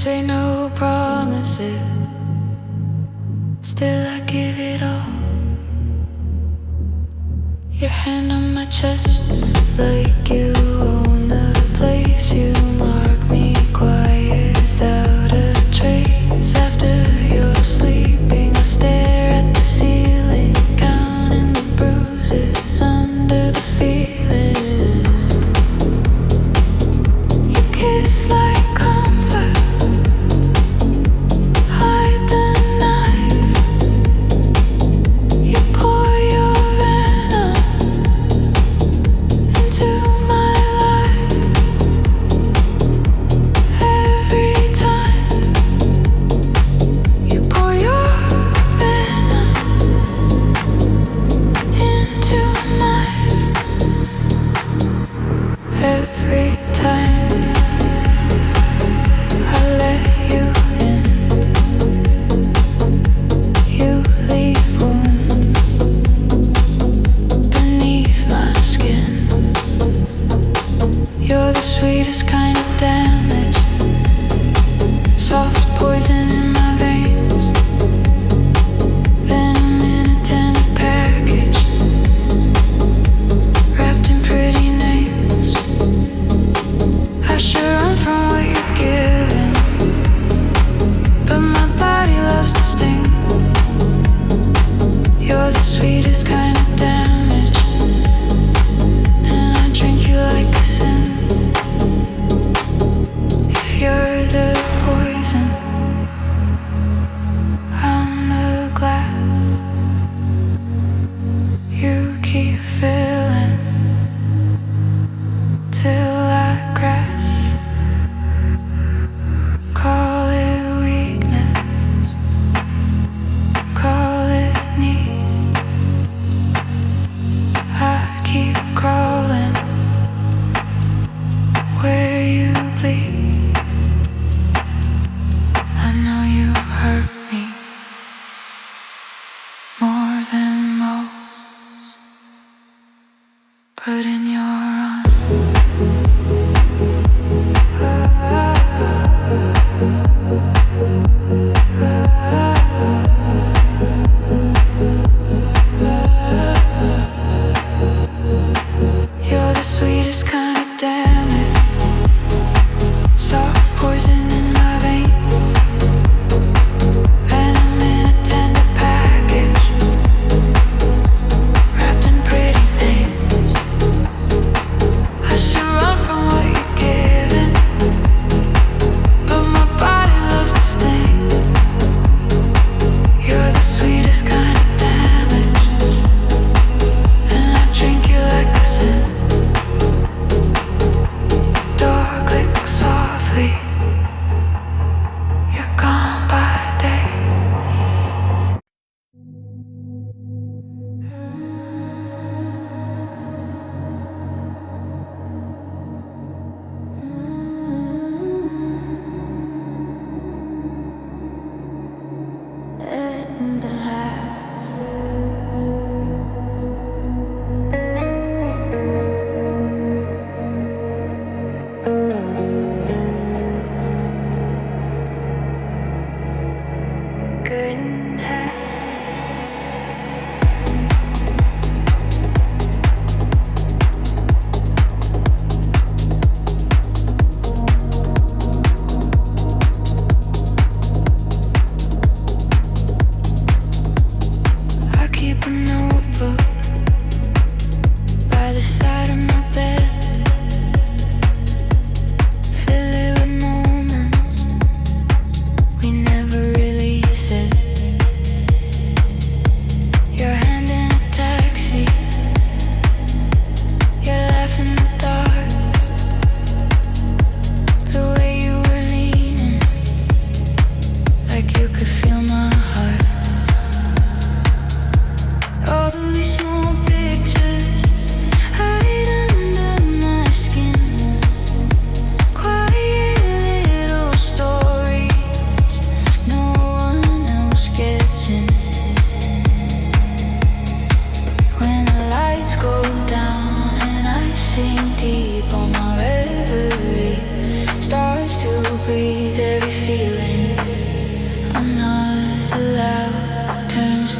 say no promises, still I give it all. Your hand on my chest, like you own the place. You mark me quiet without a trace. After you're sleeping, I stare at the ceiling, counting the bruises under the feeling. You kiss like comfort, hide the knife. You pour your venom into my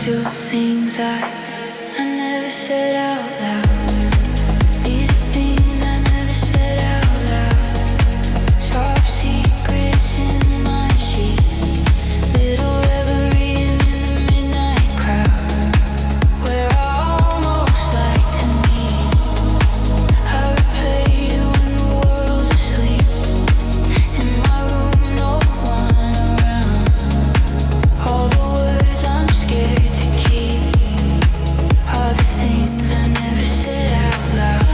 to things I never said out loud. These are things I never said out loud. Soft secrets in my sheet. Little reverie in the midnight crowd. Where I almost like to meet. I replay you when the world's asleep. In my room, no one around. All the words I'm scared to keep are the things I never said out loud.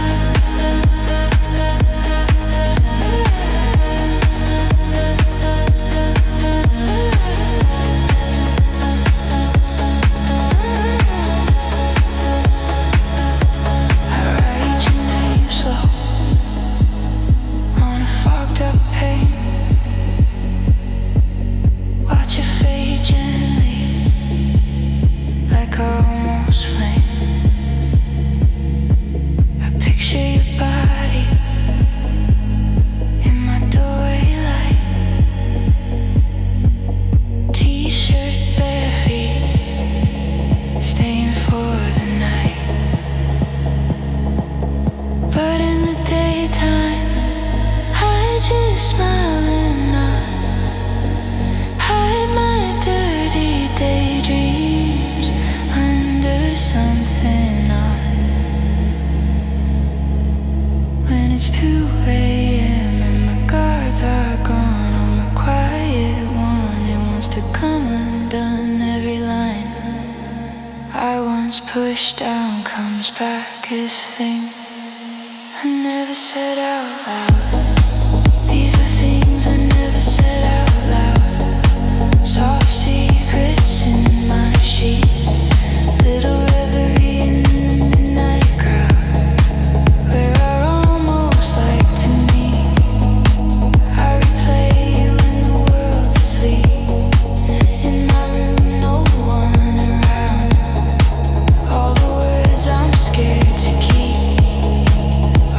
I write your name slow on a fogged up page. Watch it fade gently, like our almost flame. I picture your body in my doorway light. T-shirt, bare feet, staying for the night. But in the daytime, I just smile and nod. Hide my dirty daydreams under something odd. When it's 2 a.m. and my guards are gone, I'm a quiet one who wants to come undone. Every line I once pushed down comes back as thing I never said out loud. These are things I never said out loud. Soft secrets in my sheets. Little reverie in the midnight crowd. Where I almost like to meet. I replay you when the world's asleep. In my room, no one around. All the words I'm scared to keep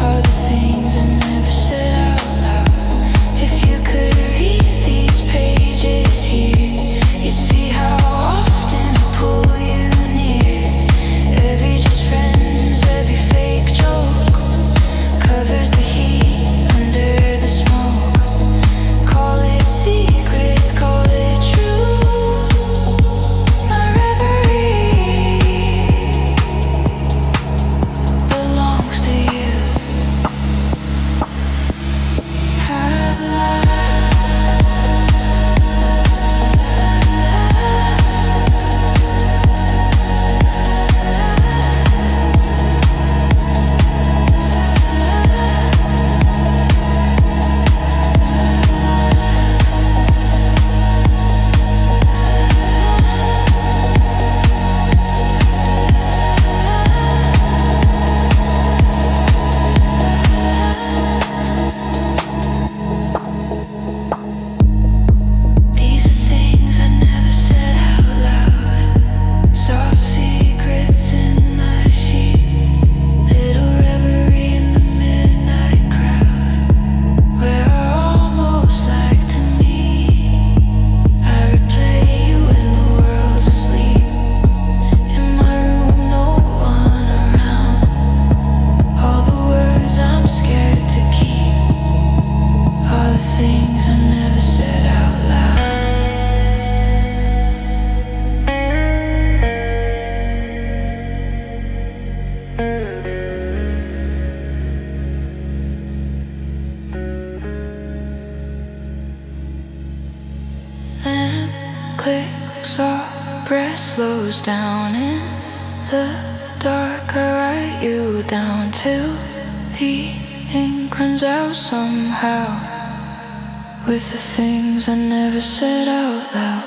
are the things I never said out loud. If you could read these pages here, you'd see how often I pull you near. Every just friends, every fake joke covers the heat under the smoke. Call it secrets, call it true. My reverie belongs to you. These are things I never said out loud. Soft secrets in my sheet. Little reverie in the midnight crowd. Where I almost like to meet. I replay you when the world's asleep. In my room, no one around. All the words I'm scared to keep are the things I never said out loud. Lamp clicks off, breath slows down in the dark. I write you down till the ink runs out somehow. With the things I never said out loud.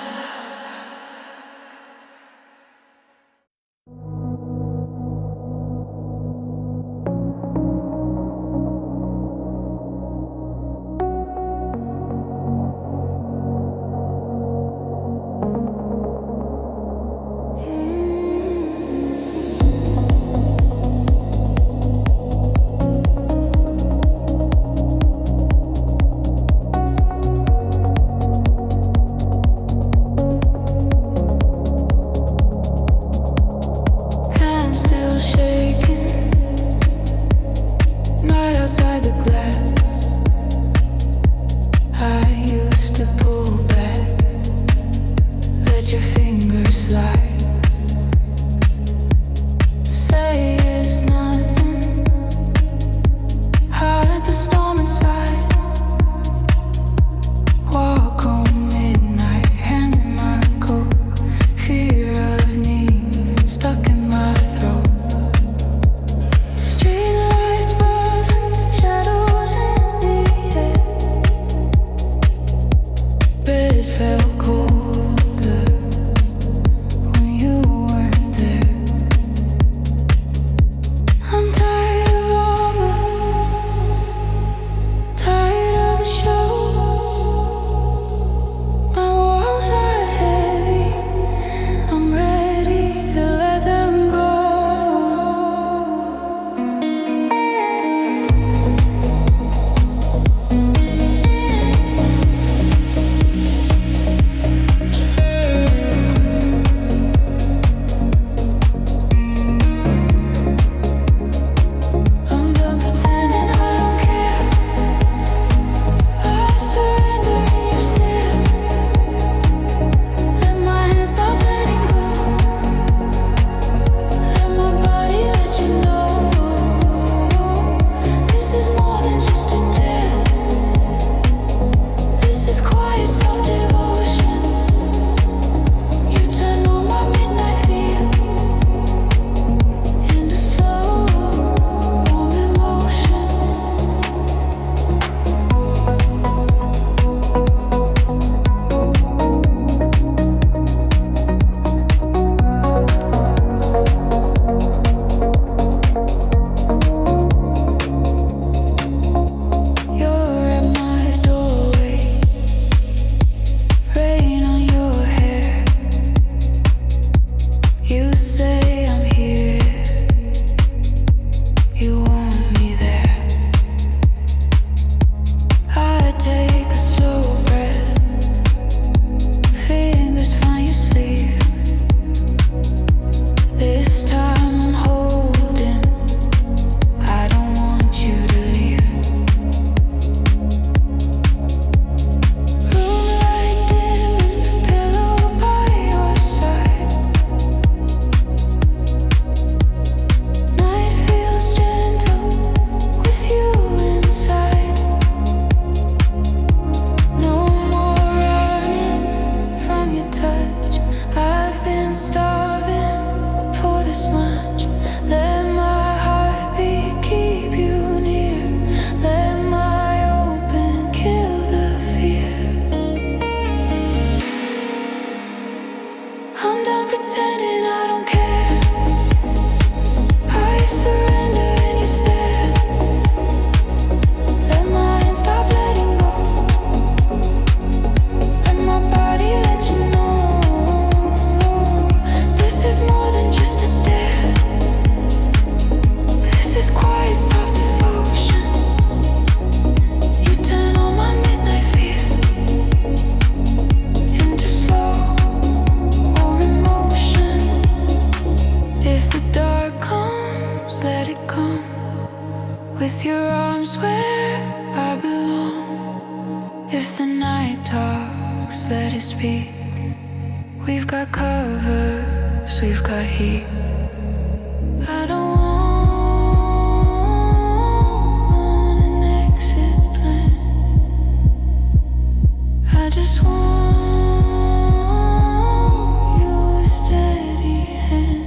You say I'm here. You want me there. I take a slow breath. Fingers find your sleeve. This time I'm holding. I don't want you to leave. Room light dimming, pillow by your side. Night feels gentle with you inside. No more running from your touch. I've been starving for this much. Let my heartbeat keep you near. Let my open kill the fear. I'm done pretending I don't care. I surrender and you stare. Let my hands stop letting go. Let my body let you know. This is more than just a dare. This is quiet, soft devotion. You turn on my midnight fear into slow or emotion. If the dark comes, let it come. With your arms where I belong. If the night talks, let it speak. We've got covers, we've got heat. I don't want an exit plan. I just want your steady hand.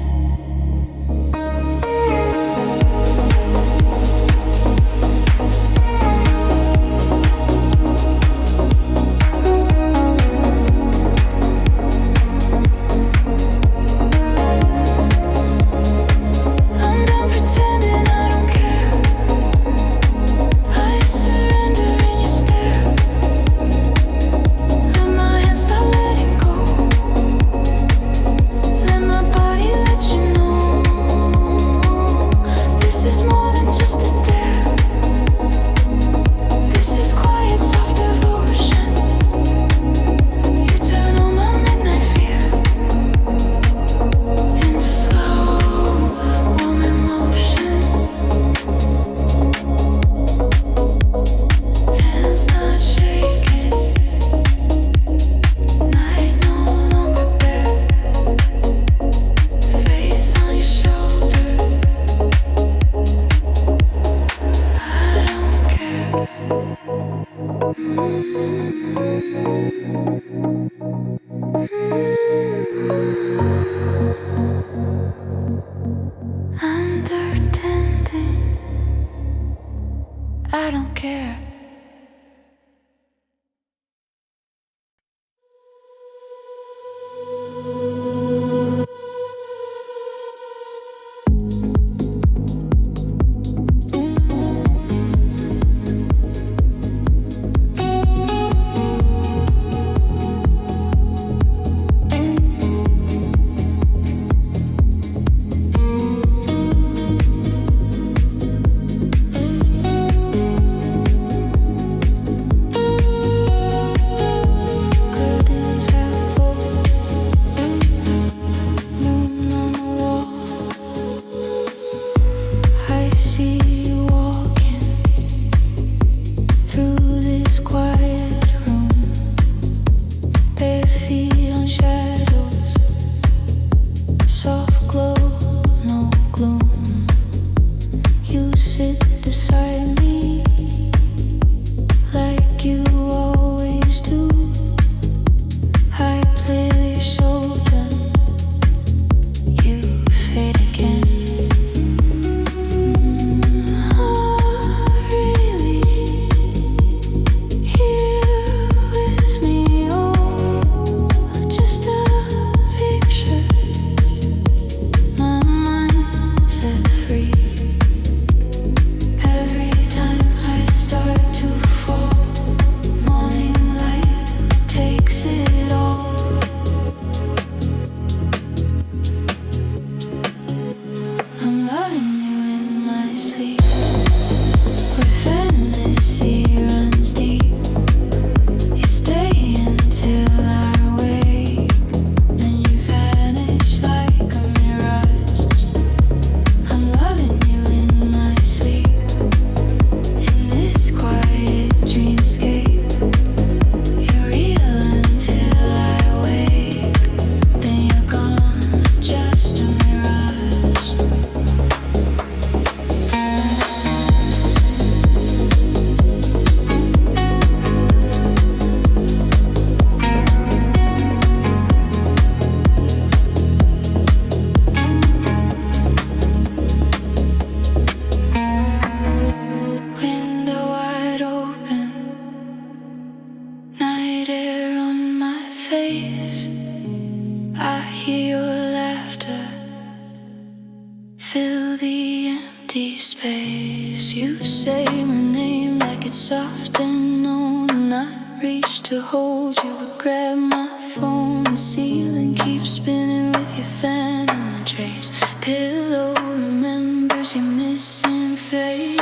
empty space. You say my name like it's soft and known, and I reach to hold you, but grab my phone. The ceiling keeps spinning with your phantom trace. Pillow remembers your missing face.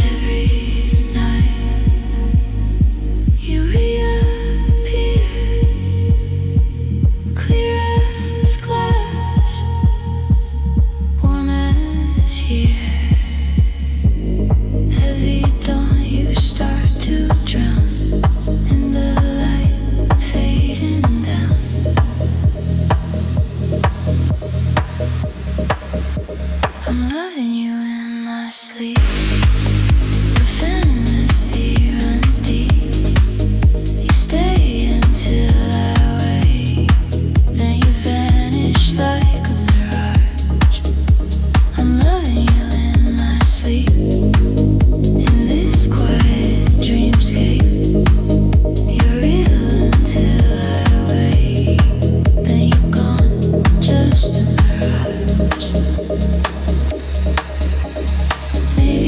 Every night you reappear, clear as glass, warm as here. Heavy dawn, you start to drown in the light fading down. I'm loving you in my sleep. The fantasy runs deep. You stay until I wake, then you vanish like a mirage. I'm loving you in my sleep, in this quiet dreamscape. You're real until I wake, then you're gone, just a mirage. Maybe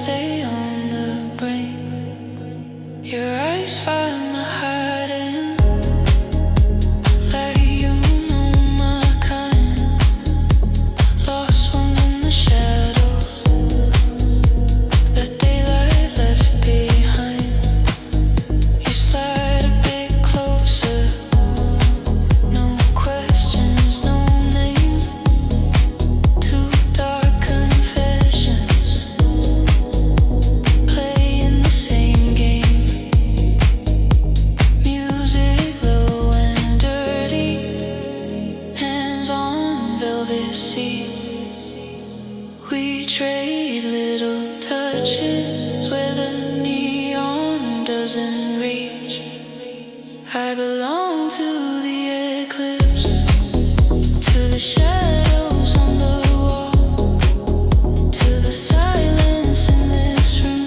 stay on the brain. Your eyes find my hiding, like you know my kind. Lost ones in the shadows that daylight left behind. You slide a bit closer, no questions, no name. Two dark confessions, playing the same game. Music low and dirty, hands on velvet seat. We trade little touches where the neon doesn't reach. I belong to the eclipse, to the shadows on the wall, to the silence in this room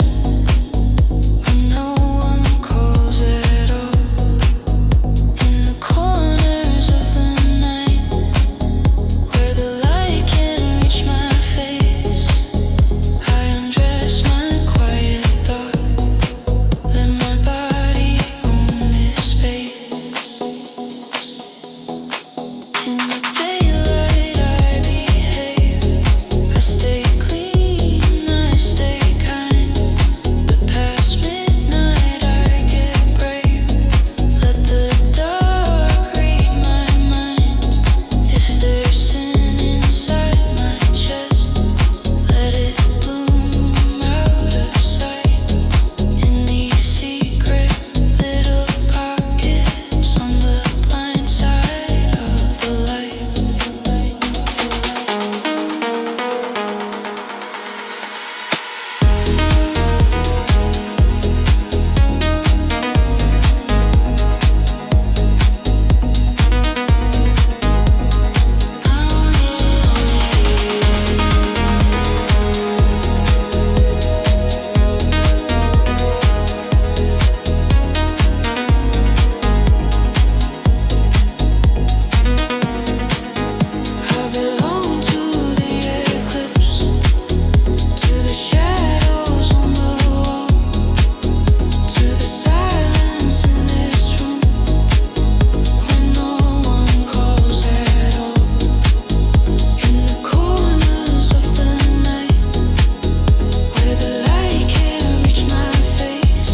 when no one calls at all. In the corners of the night where the light can't reach my face, I undress my quiet thought, let my body own this space. In the daylight I behave, I stay clean, I stay kind, but past midnight I get brave. Let the dark read my mind. If there's sin inside my chest, let it bloom out of sight. In these secret little pockets on the blind side of the light. I belong to the eclipse, to the shadows on the wall, to the silence in this room when no one calls at all. In the corners of the night where the light can't reach my face,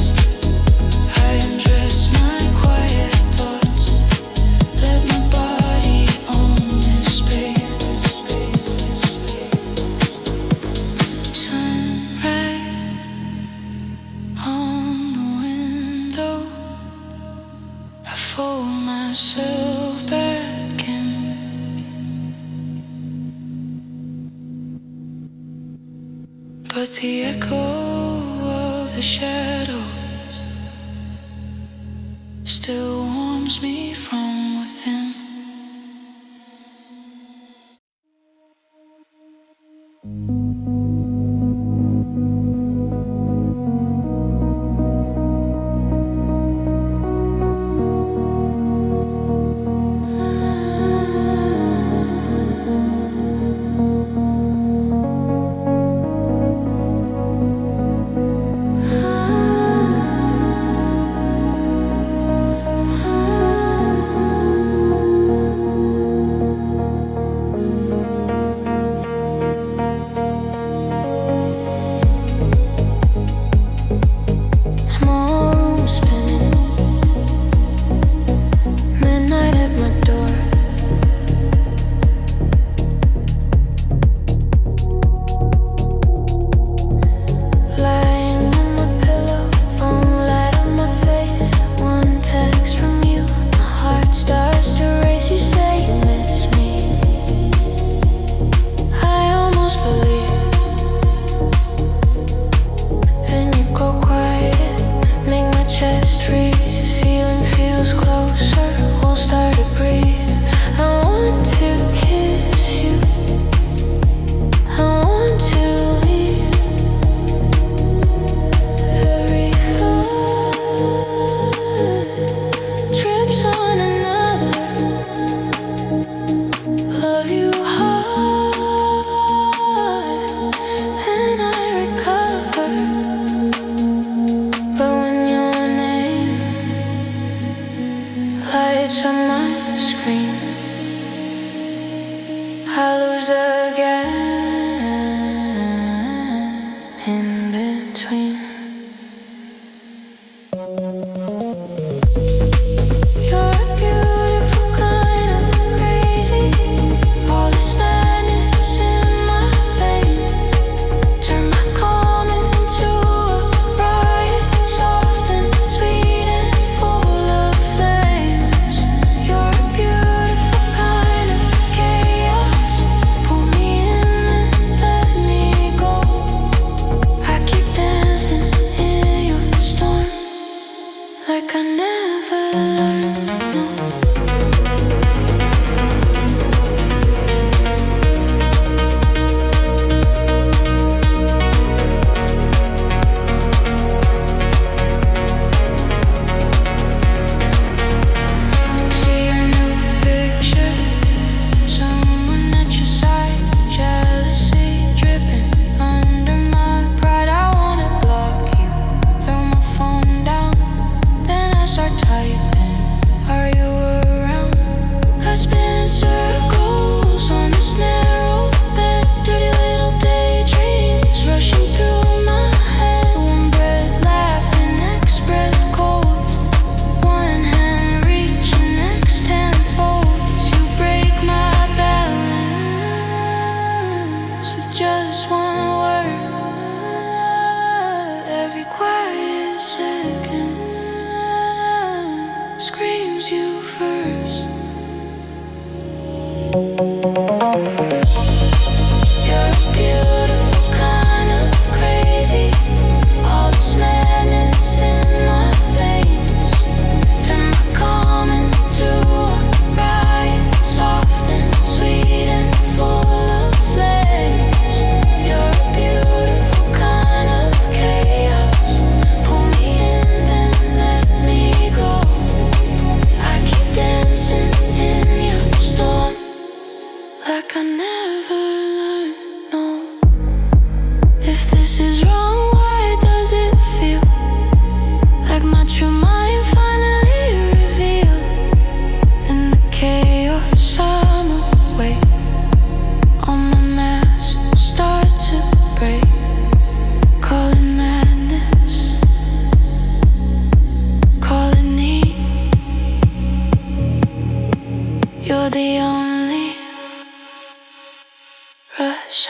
I undress my quiet thoughts, let my body own this space. Sunrise on the window, I fold myself back in, but the echo of the shadows still warms me from within.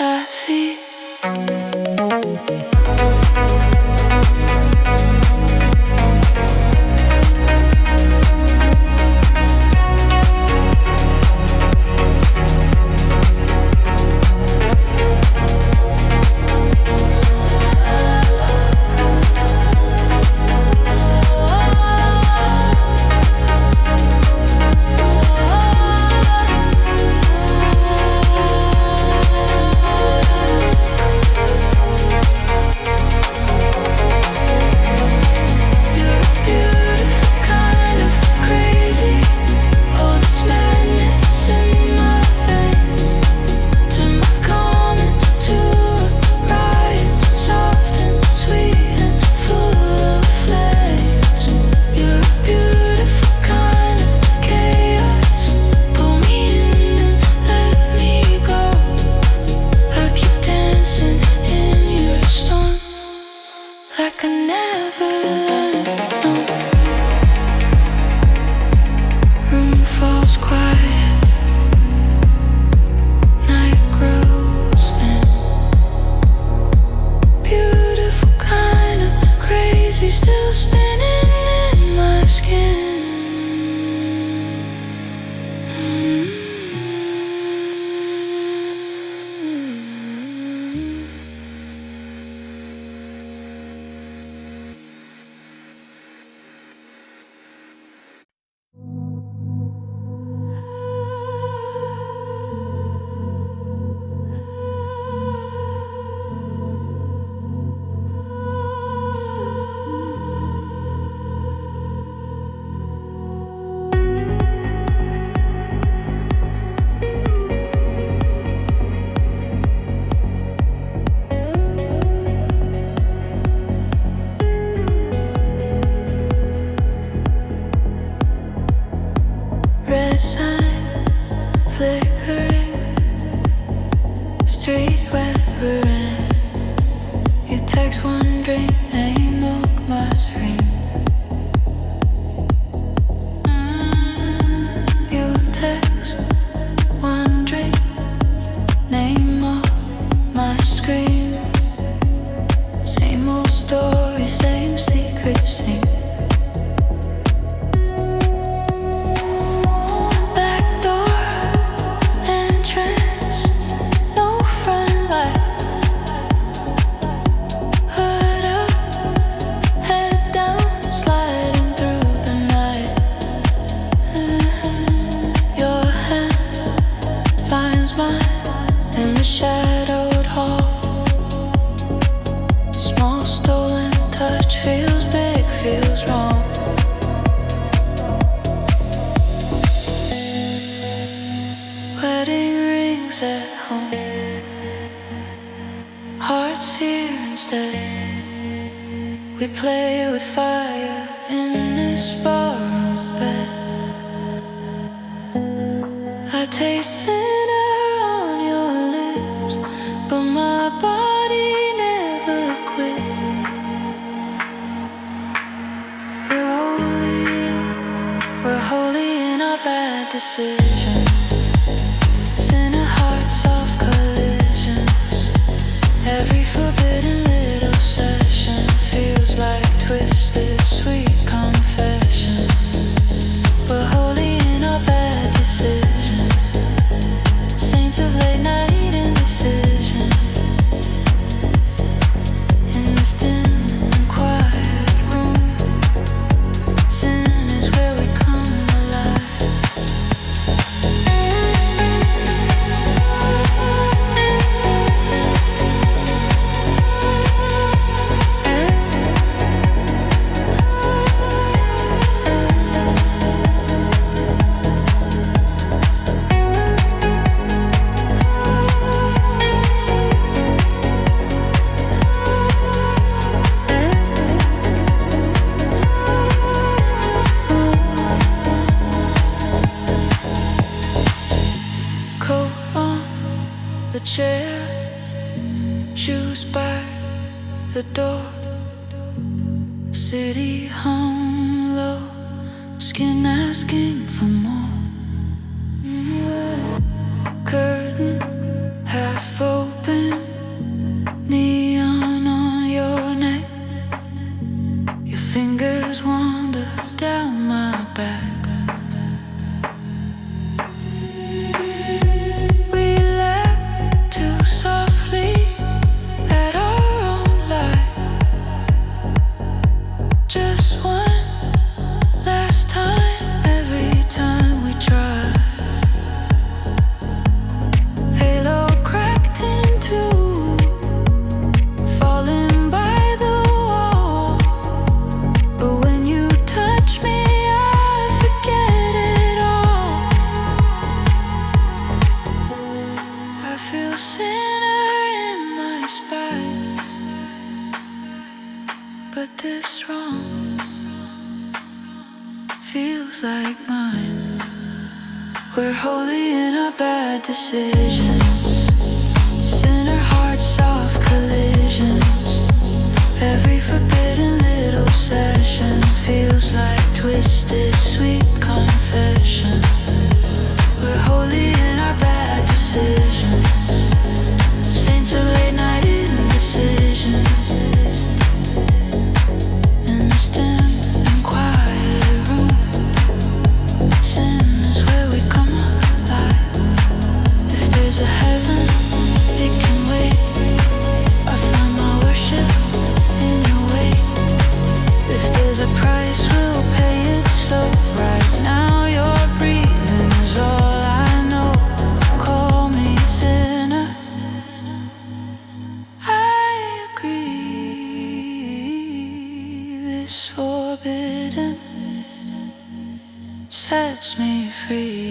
5 feet. Curtain half open. this wrong feels like mine. We're holy in our bad decisions, center heart soft collisions. Every forbidden little session feels like twisted sweet confession. We're holy in our bad decisions, saints of late night indecision. In this dim and quiet room, sin is where we come alive. If there's a heaven, it can wait. I find my worship in your way. If there's a price, we'll pay it slow. Right now your breathing is all I know. Call me sinner, I agree. This forbidden sets me free.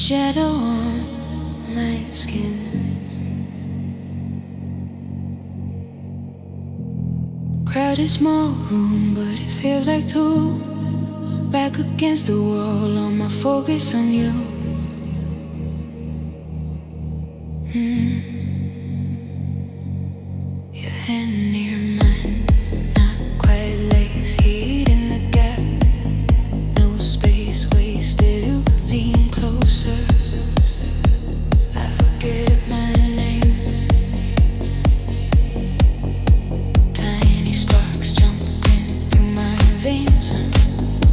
shadow on my skin. Crowded small room, but it feels like two. Back against the wall, all my focus on you. Your hand near mine, not quite lace, heat in the gap. No space wasted, you lean closer. I forget my name. Tiny sparks jumping through my veins.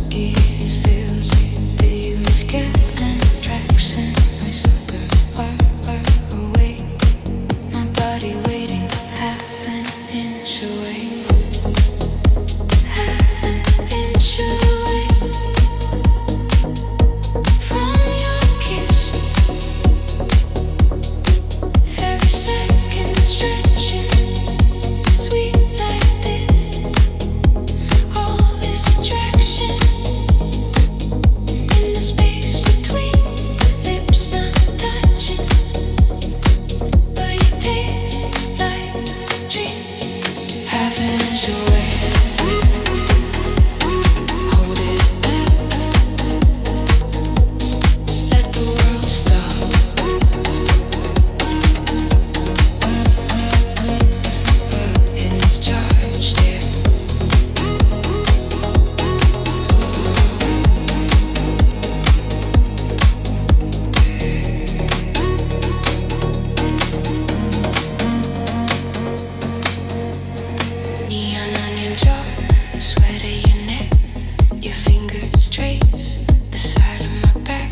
Get sealed with you, Captain Attraction. Whisper far, far away. My body waiting half an inch away. Half an inch away from your kiss. Every second stretching, sweet like this. All this attraction in the space between lips not touching, but you taste like a dream. Half an inch away, hold it back. Let the world stop. Buttons charged here. Neon on your jaw, sweat of your neck. Your fingers trace the side of my back.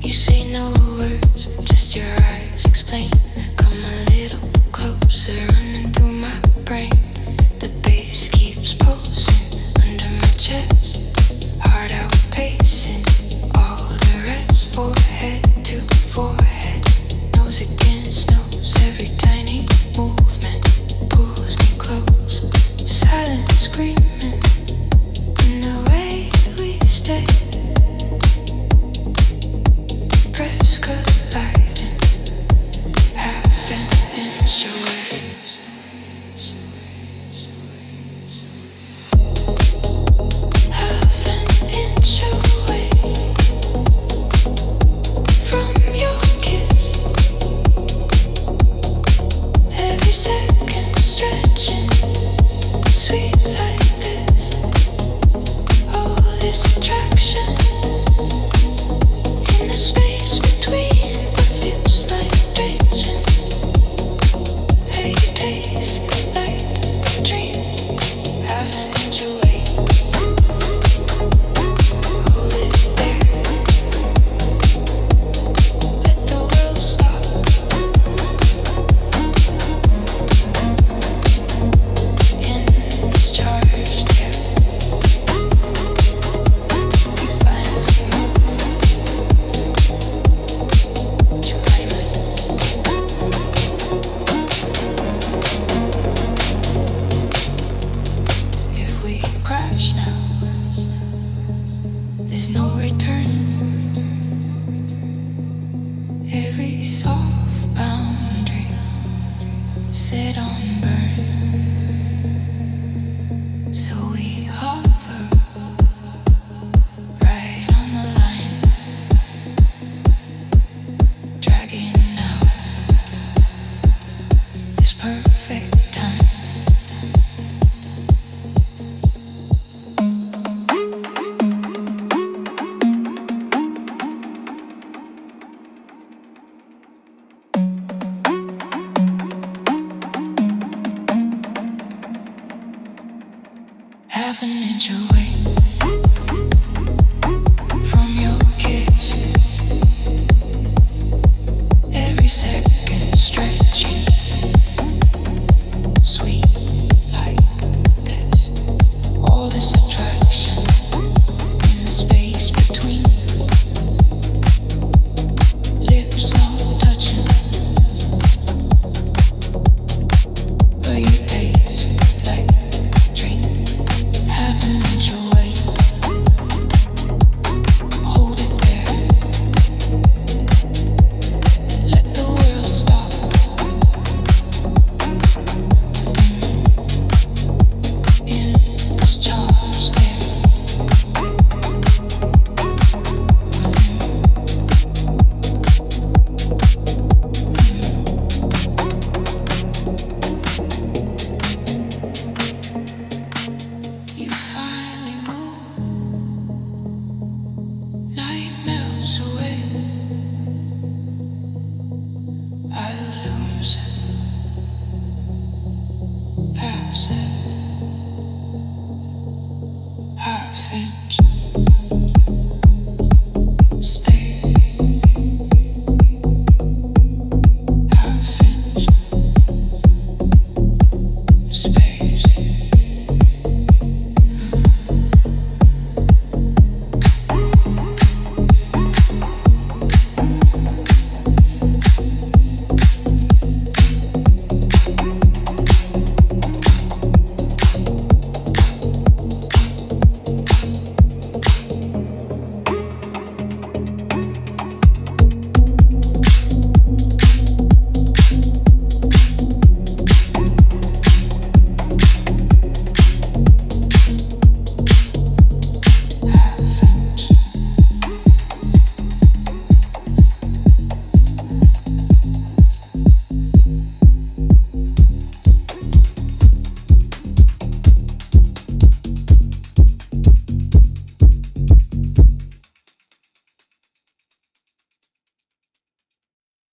You say no words, just your eyes explain. Come a little closer, running through my brain. The bass keeps pulsing under my chest. Heart outpacing all the rest. Forehead to forehead, nose against nose. Every tiny movement pulls me close. Silent screaming in the way we stay. Press colliding, half an inch away. Half an inch away from your kiss. Every second stretching, sweet like this. All this attraction in the space between our lips like drenching. Hey, you taste like a dream. Half an inch away, hold it there. Let the world stop. In this charged air, we finally move to climax. If we crash now, there's no return. Every soft boundary set on burn. So we hover right on the line, dragging out this perfect time. Half an inch away from your kiss. Every second stretching, sweet like this. All this attraction in the space between lips not touching, but you taste like a dream. Half an inch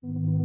Between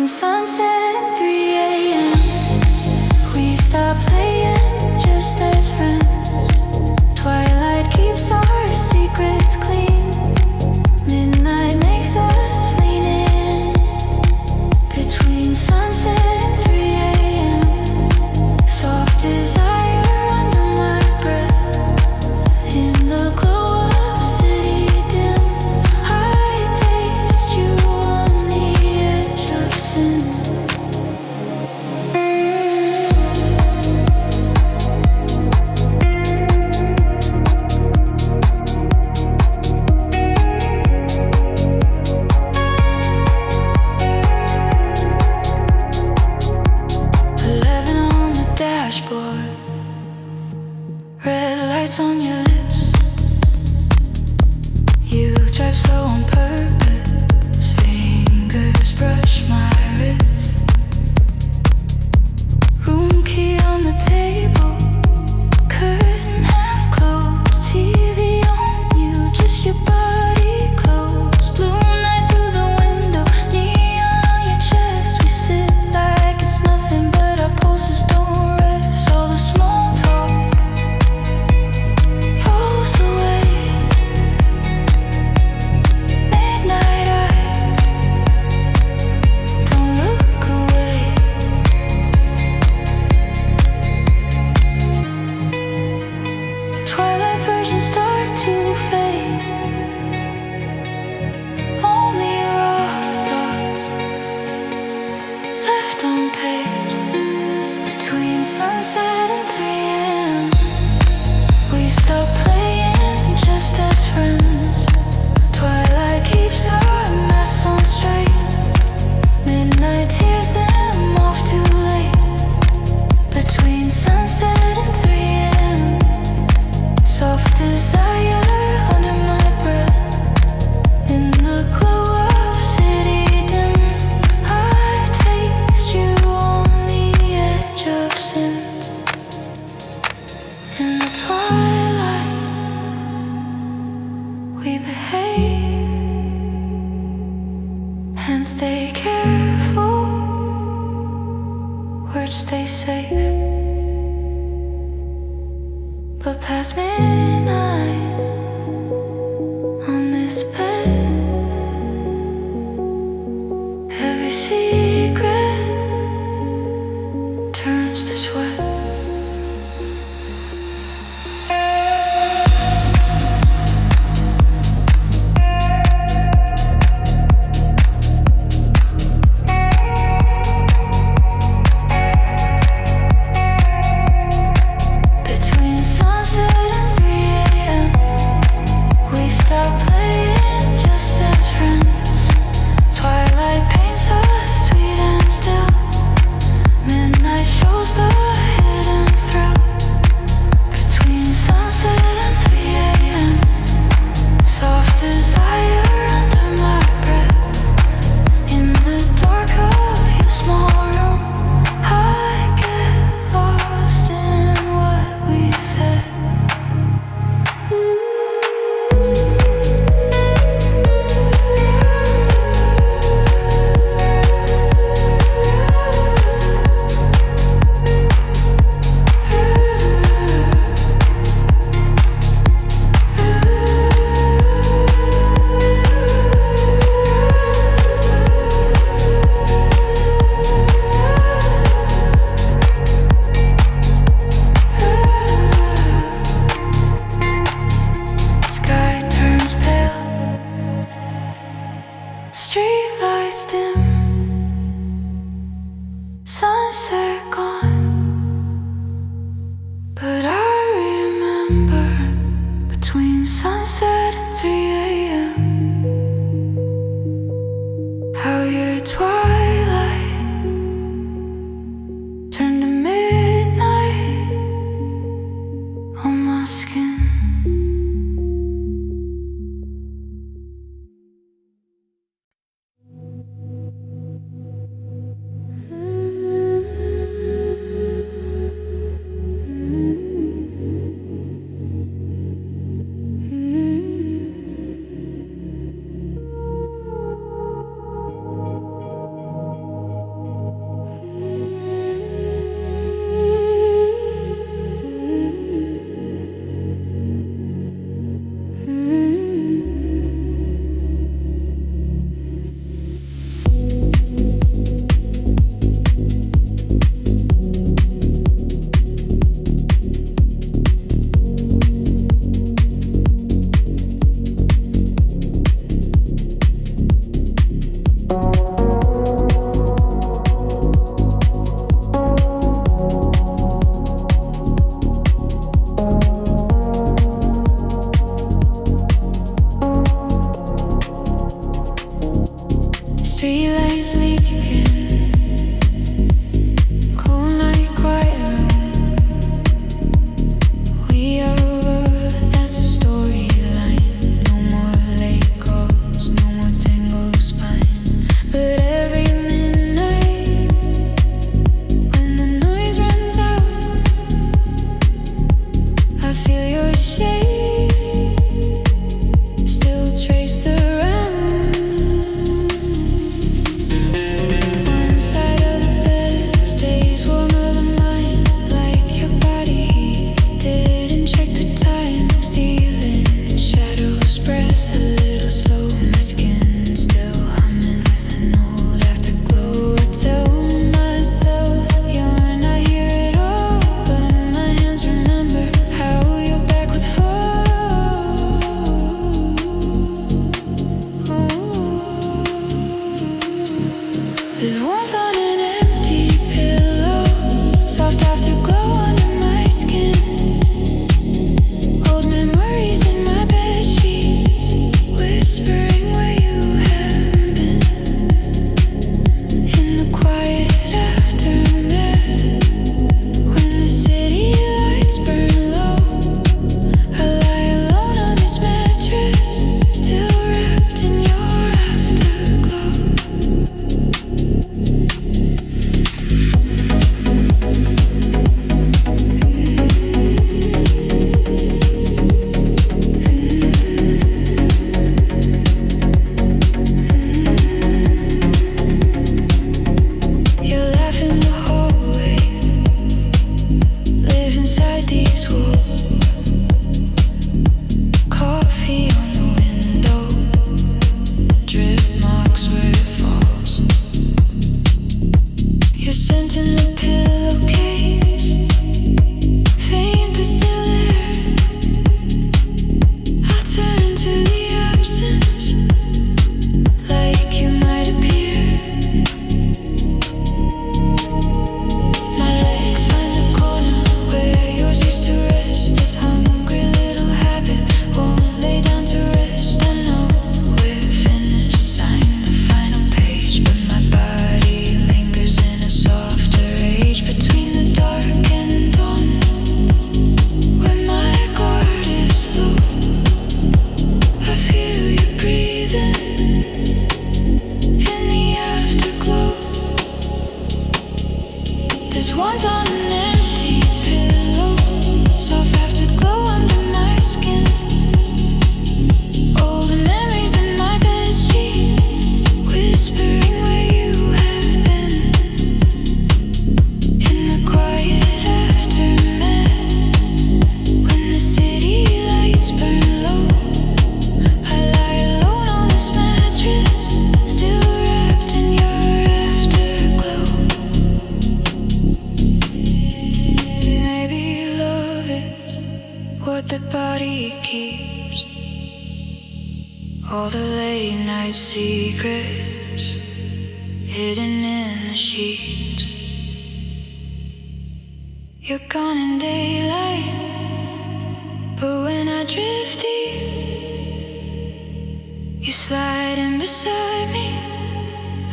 sunset and 3 a.m.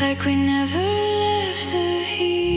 like we never left the heat.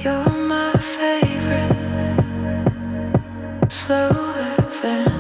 You're my favorite slow advance.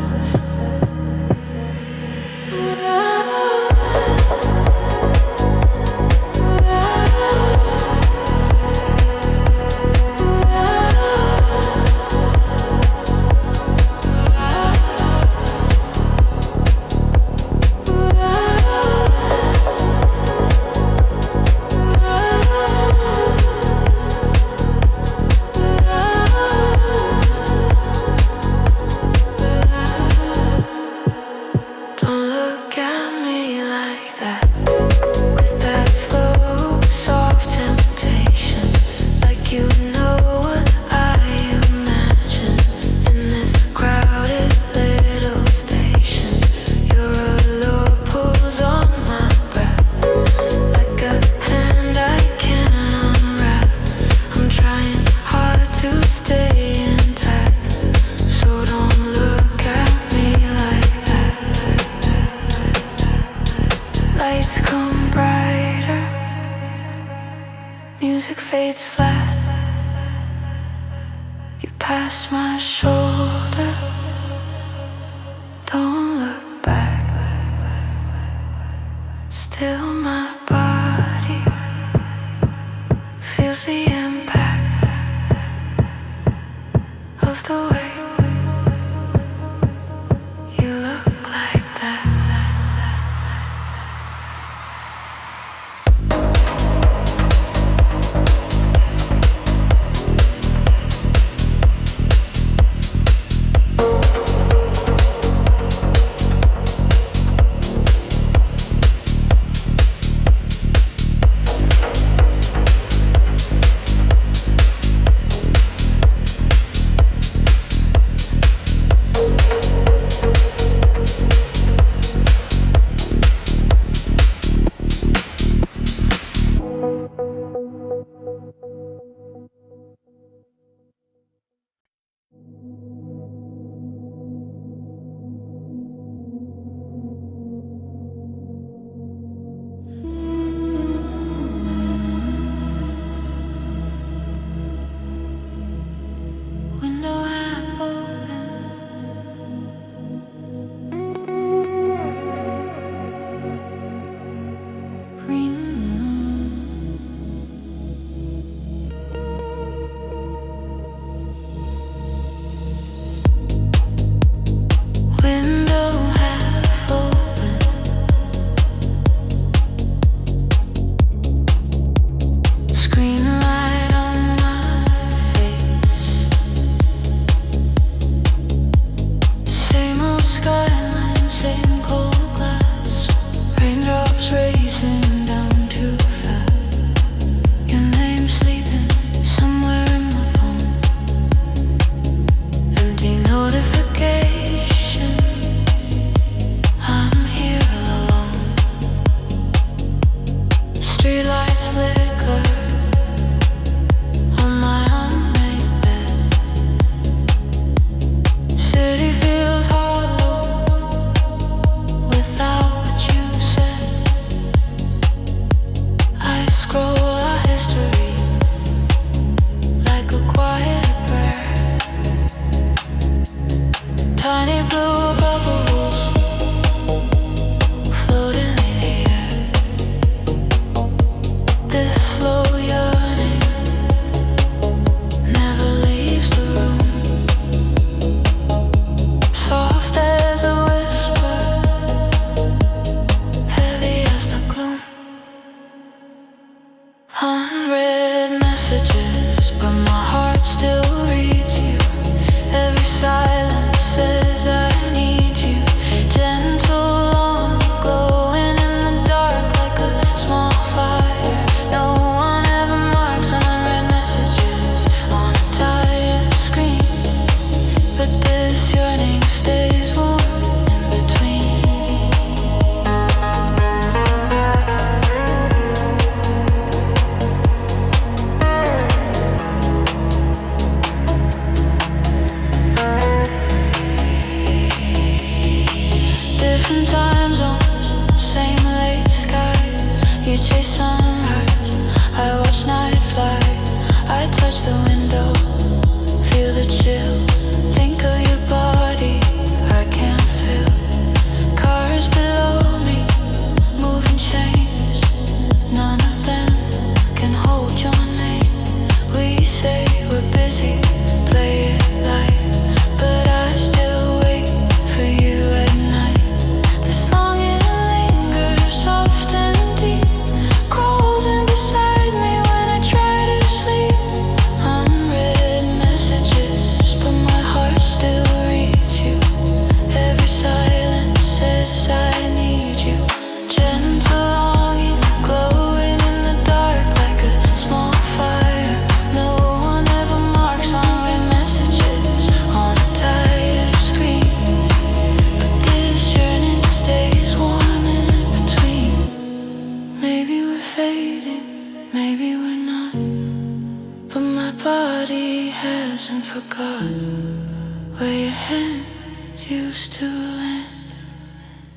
body hasn't forgotten where your hands used to land,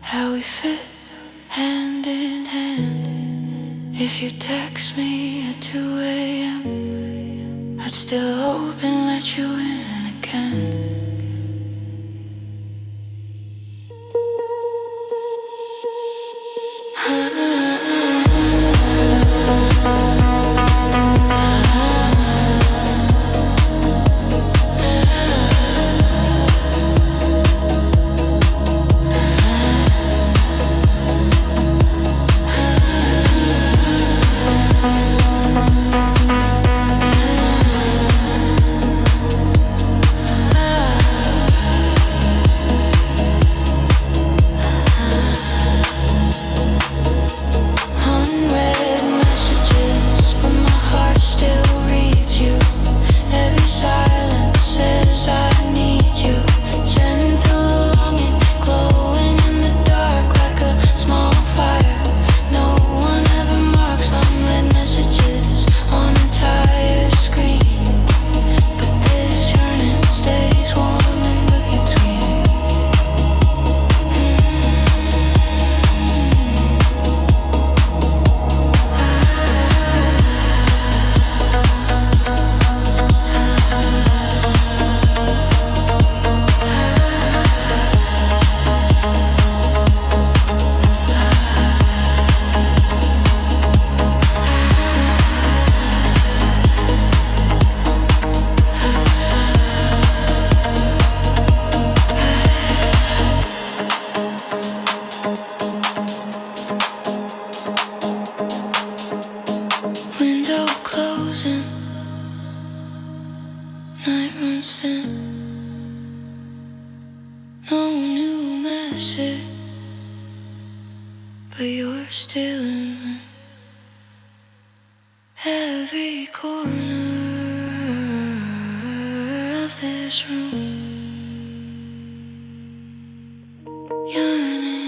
how we fit hand in hand. If you text me at 2 a.m., I'd still hope and let you in again. Your name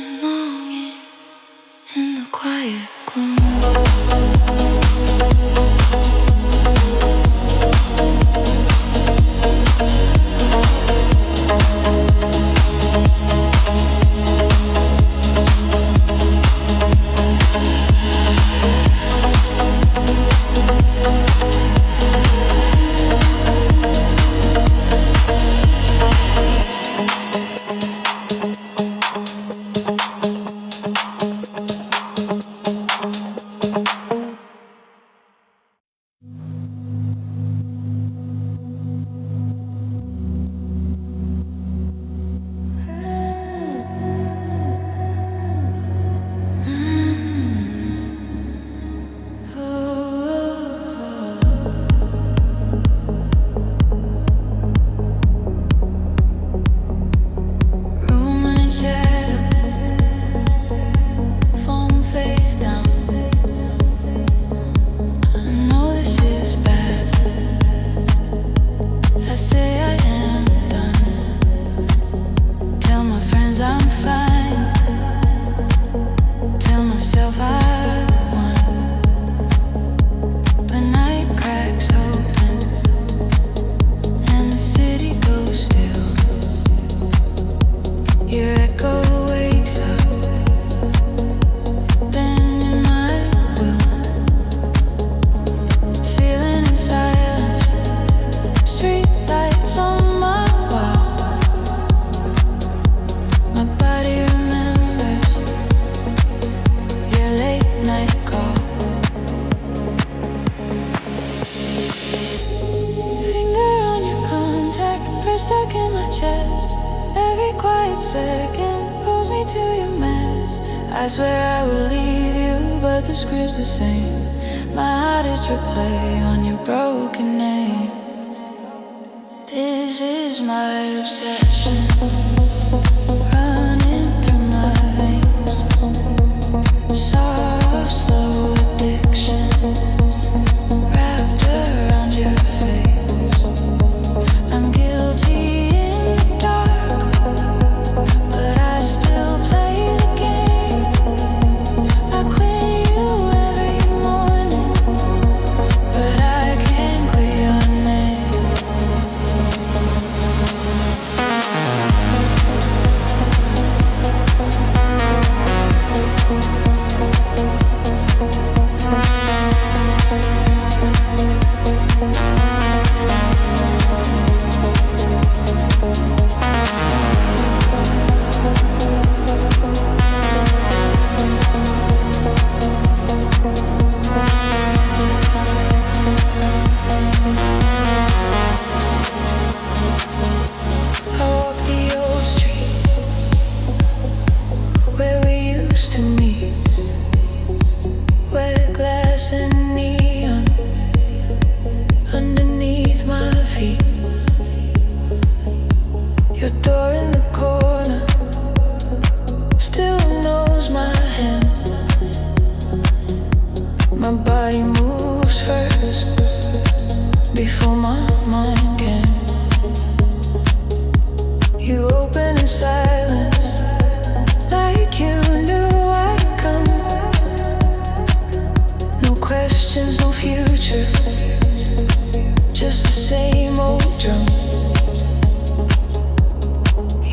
before my mind can. You open in silence, like you knew I'd come. No questions, no future, just the same old drum.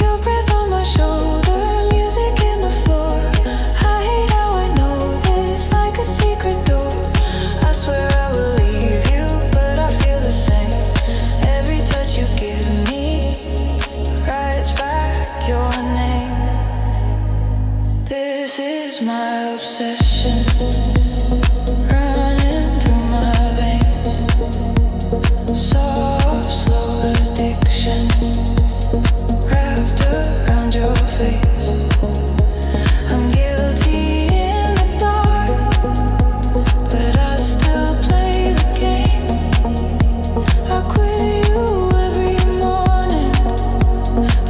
Your breath on my shoulder, music in the floor. I hate how I know this, like a secret door. I swear I will leave you, but I feel the same. Every touch you give me writes back your name. This is my obsession, running through my veins. Soft, slow addiction, wrapped around your face. I'm guilty in the dark, but I still play the game. I quit you every morning,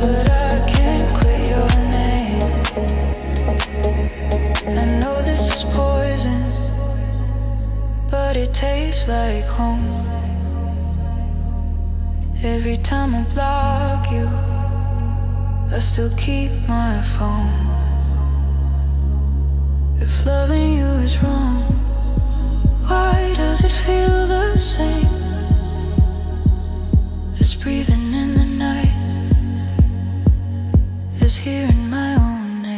but I can't quit your name. I know this is poison, but it tastes like home. Every time I block you, I still keep my phone. If loving you is wrong, why does it feel the same as breathing in the night, as hearing my own name?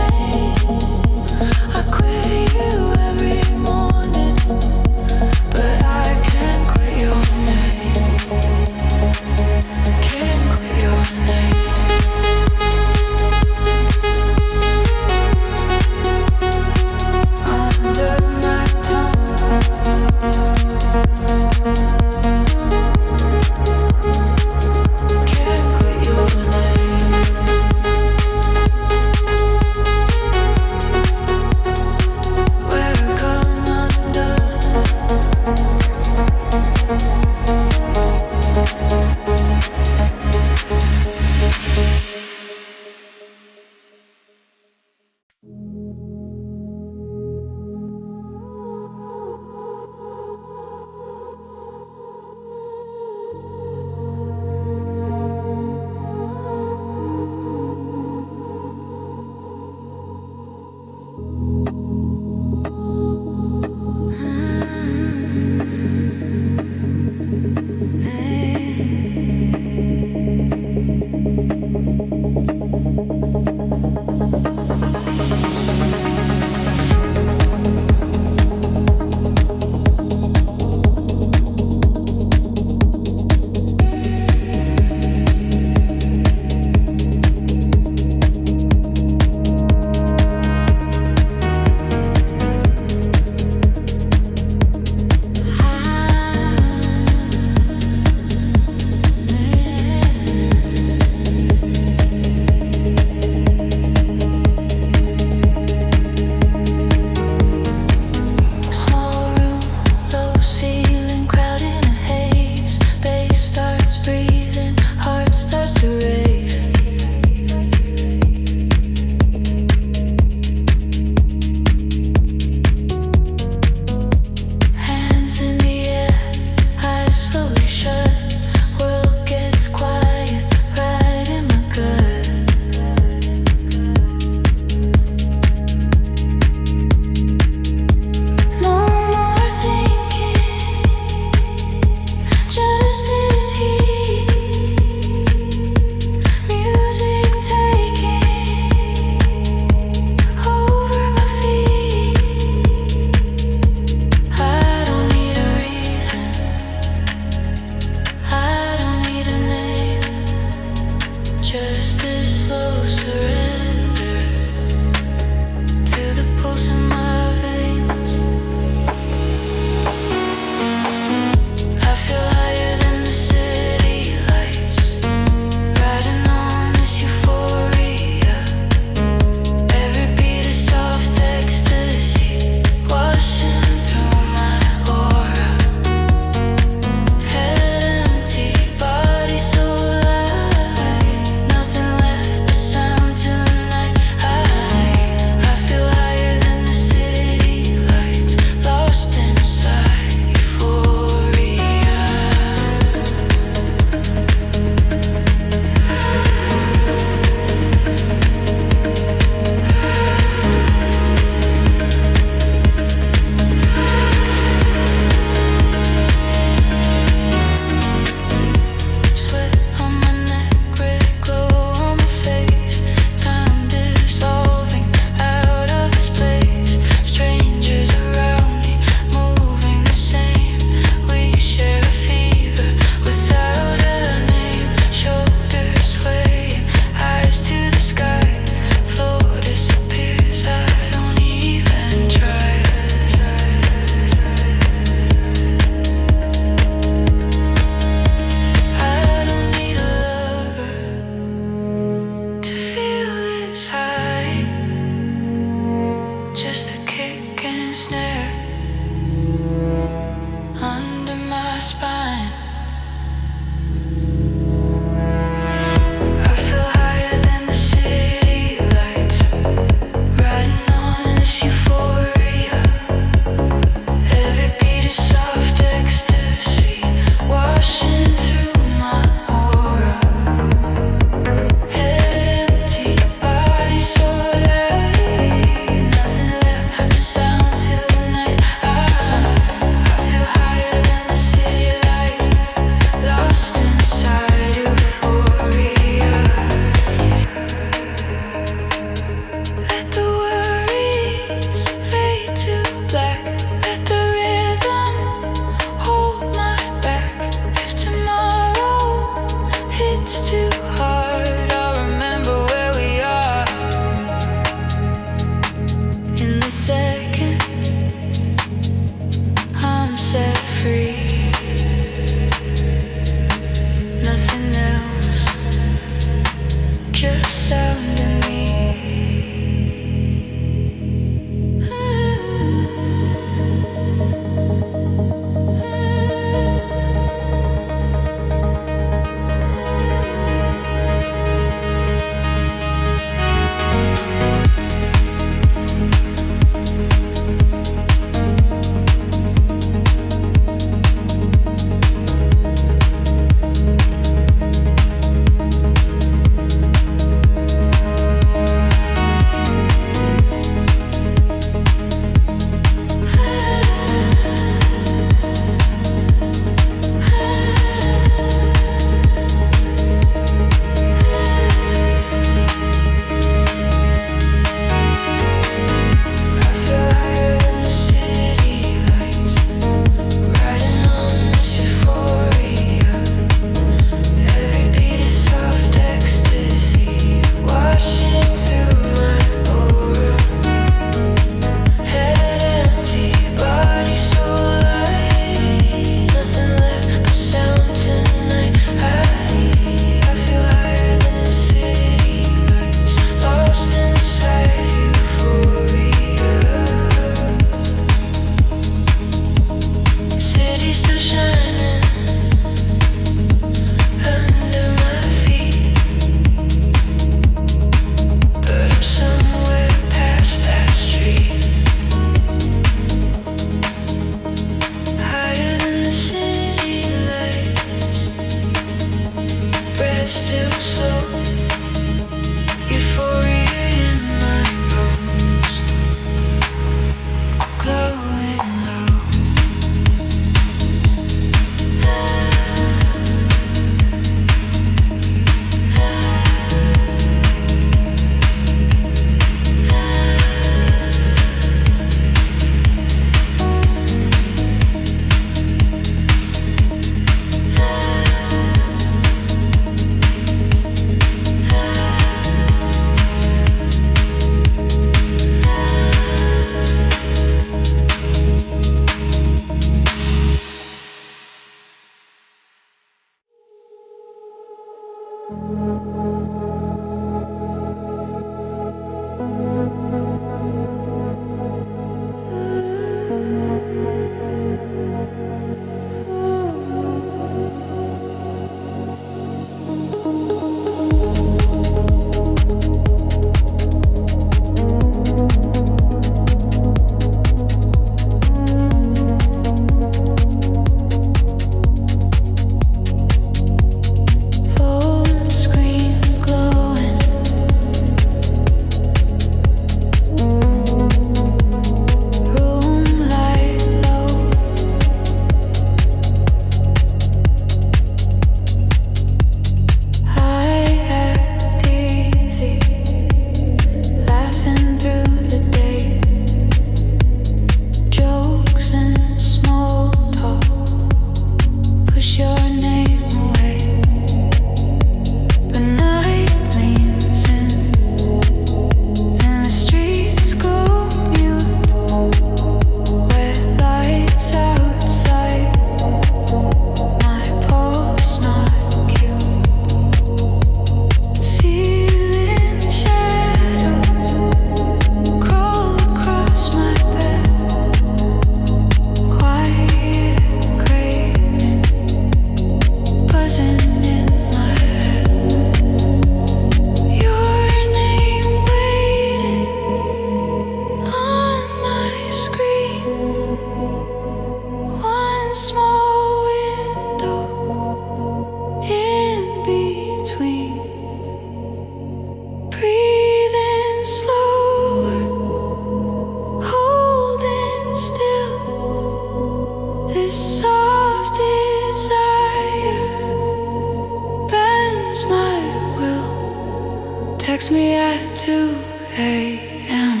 at 2 a.m.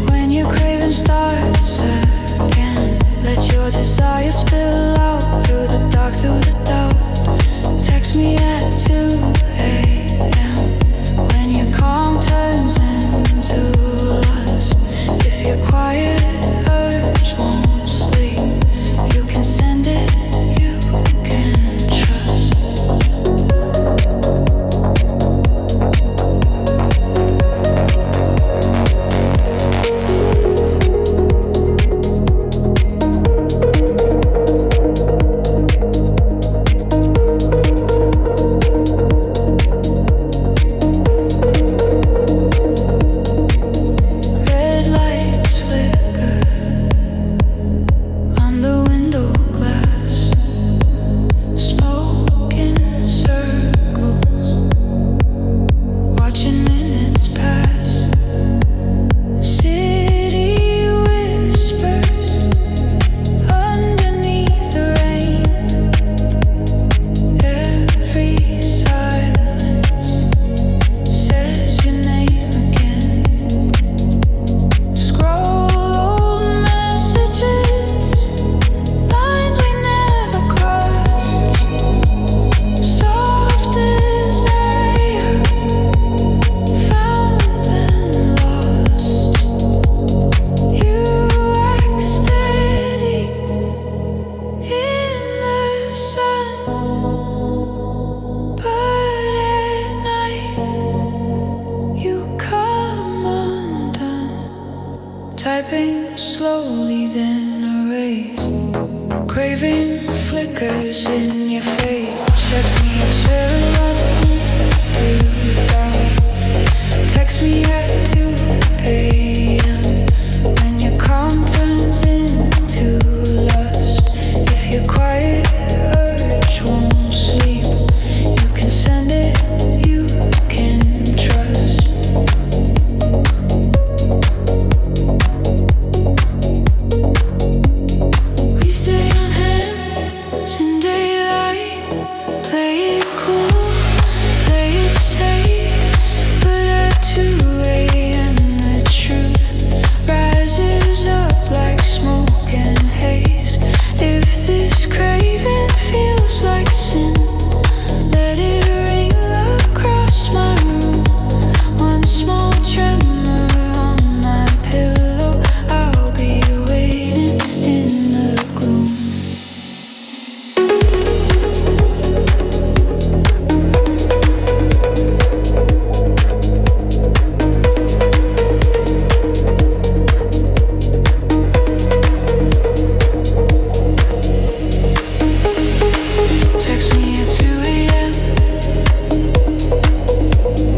When your craving starts again, let your desire spill out through the dark, through the doubt. Text me at 2 a.m. When your calm turns into lust. If your quiet urge won't sleep, you can send it, you can trust. Typing slowly, then erase. Craving flickers in your face. Text me at 2 Text me at 2 a.m. When your calm turns into lust. If your quiet urge won't sleep, you can send it, you can trust. We stay on hands in daylight, play it cool, play it safe. But at 2 a.m. the truth rises up like smoke and haze. If this craving feels like sin, let it ring across my room. One small tremor on my pillow, I'll be waiting in the gloom. Text me at 2 a.m.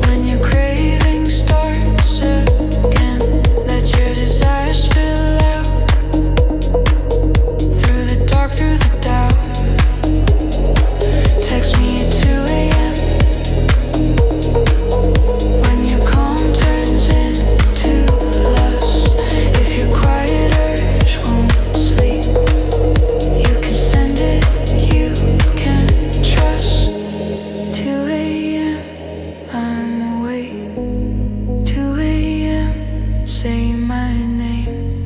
When your craving starts again. Let your desire spill out through the dark, through the doubt. Text me at 2 a.m. When your calm turns into lust. If your quiet urge won't sleep, you can send it, you can trust. 2 a.m. I'm awake. 2 a.m. Say my name.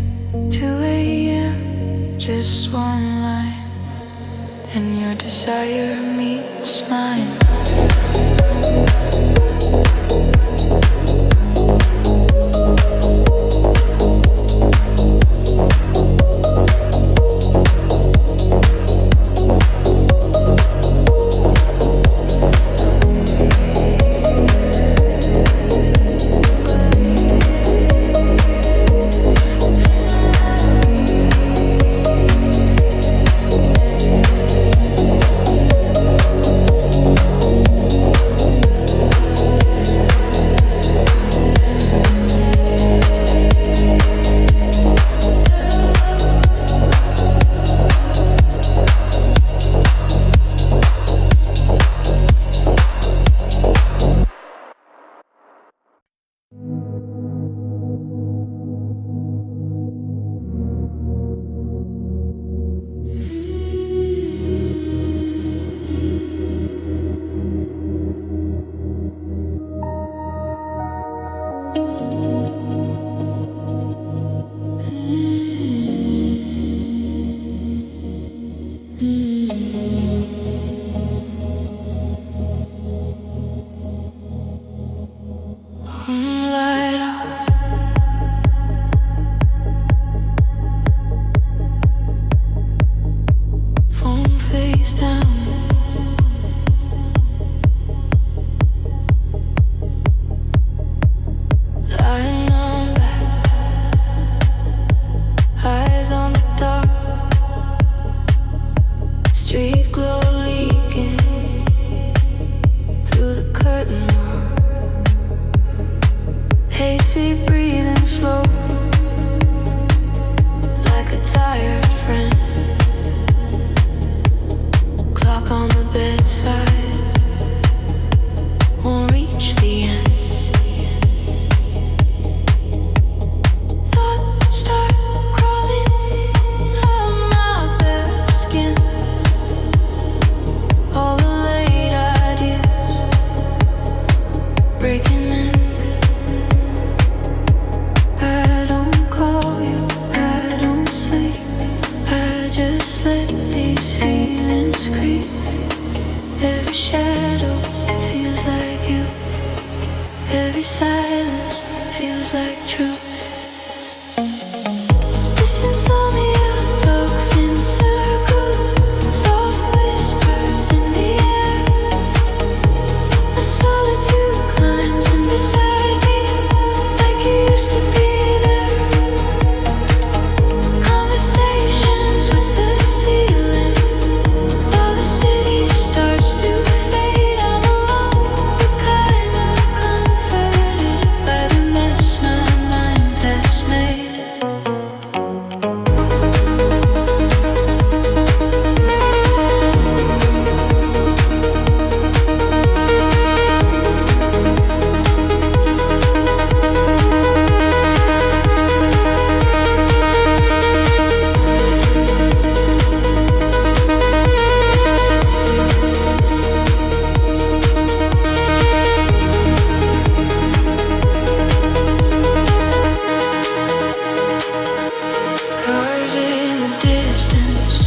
2 a.m. Just one line, and your desire meets mine. lying on back, eyes on the dark, street glow leaking through the curtain wall, hazy breathing slow, like a tired friend, clock on the bedside won't reach the end. Thoughts start crawling out my bare skin. All the late ideas breaking in. I don't call you, I don't sleep, I just let these feelings creep. Every shadow feels like you, every silence feels like truth. This insomnia talks in circles, soft whispers in the air. The solitude climbs in beside me, like you used to be there. Conversations with the ceiling, while the city starts to fade. I'm alone, but kind of comforted by the mess my mind has made. Cars in the distance,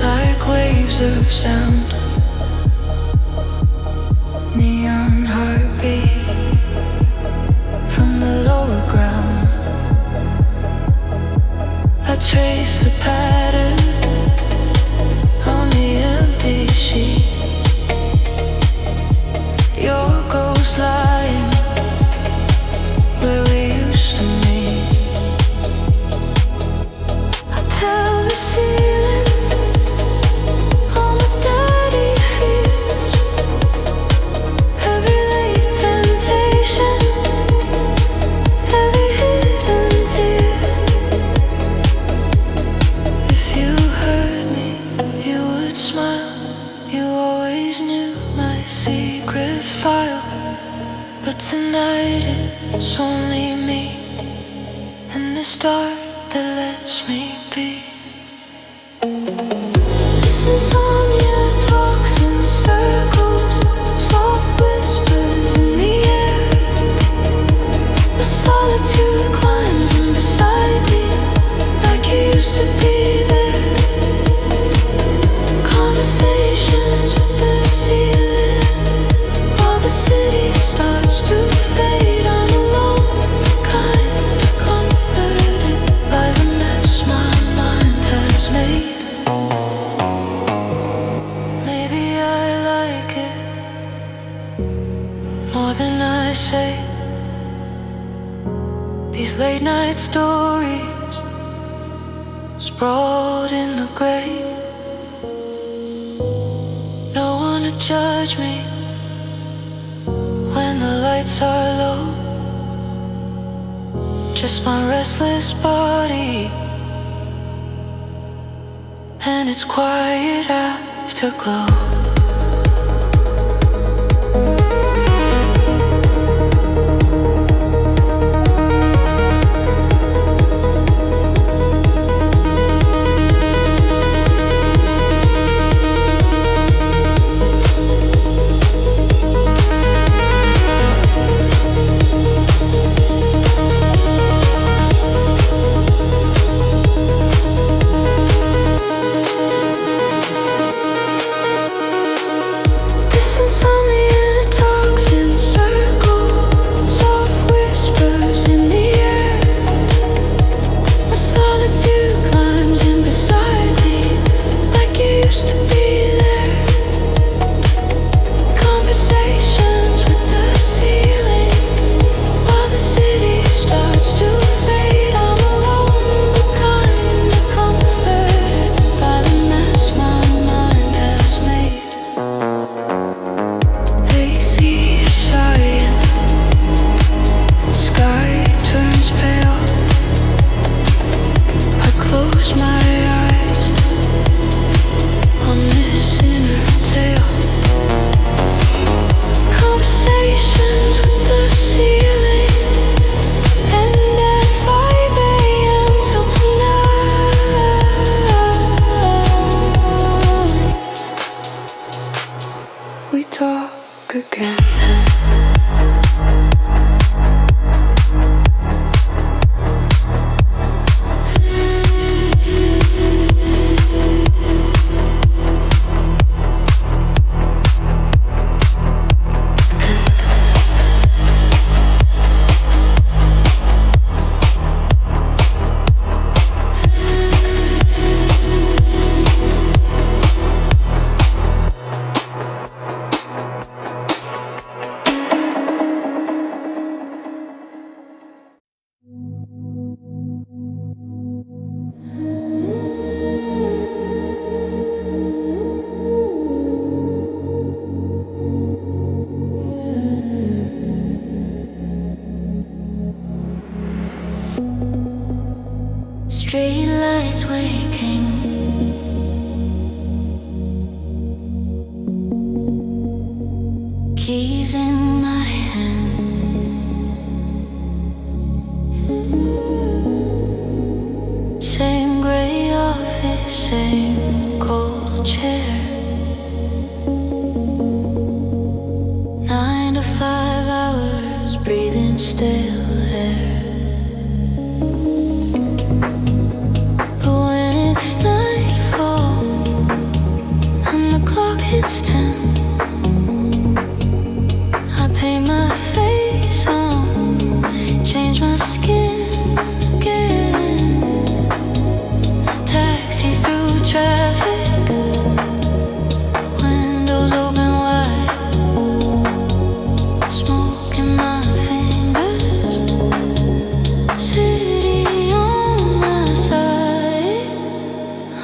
like waves of sound. Neon heartbeat from the lower ground. I trace the pattern on the empty sheet. Your ghost lying where we used to meet. I tell the ceiling all my dirty fears, every late temptation, every hidden tear. If you heard me, you would smile. You always knew my secret file, but tonight it's only me and this dark that lets me be. This insomnia talks in circles, soft whispers in the air. The solitude climbs in beside me, like you used to be there. Conversations with the ceiling, while the city starts to fade. I'm alone, kind of comforted by the mess my mind has made. Maybe I like it more than I say. These late night stories sprawled in the gray. No one to judge me when the lights are low. Just my restless body and its quiet afterglow. streetlights waking. Keys in my hand. Same gray office, same cold chair. 9 to 5 hours, breathing stale air. But when it's nightfall and the clock hits 10, I paint my face on, change my skin again. Taxi through traffic, windows open wide, smoke in my fingers, city on my side.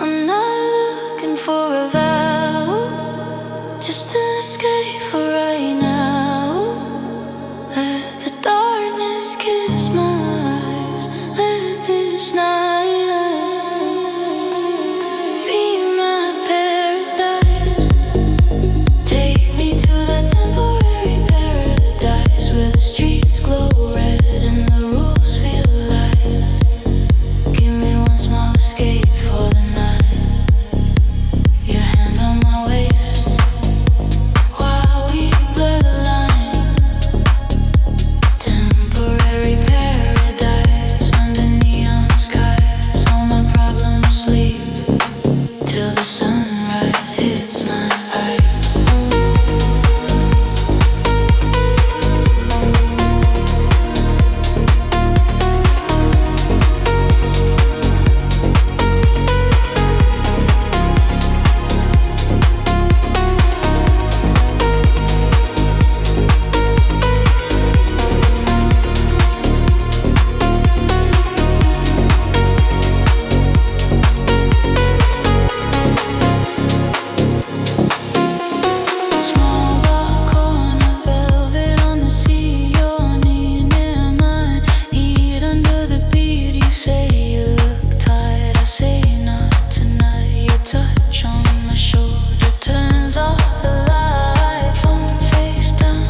I'm not looking for a vow, just an escape for right now. Let the darkness kiss my eyes, let this night be my paradise. Take me to that temporary paradise where the streets glow red and the rules feel light. Give me one small escape for the night. Your hand on my waist while we blur the line. Temporary paradise under neon skies. All my problems sleep till the sunrise hits my eyes. Small block corner, velvet on the sea. Your knee near mine, heat under the beat. You say you look tired, I say not tonight. Your touch on my shoulder turns off the light. Phone face down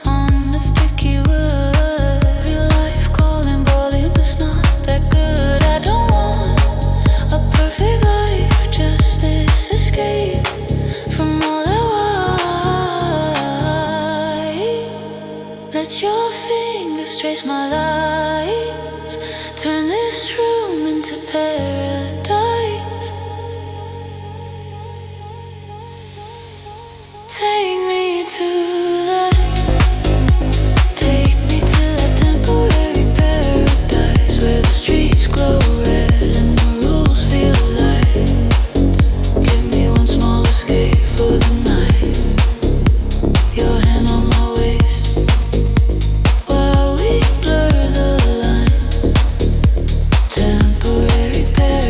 on the sticky wood. Your life calling, but it was not that good. I don't want a perfect life, just this escape from all that white. Let your fingers trace my lights, turn this room into paradise. Take me to that temporary paradise where the streets glow red and the rules feel light. Give me one small escape for the night. Your hand on my waist while we blur the line. Temporary paradise.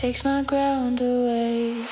Takes my ground away.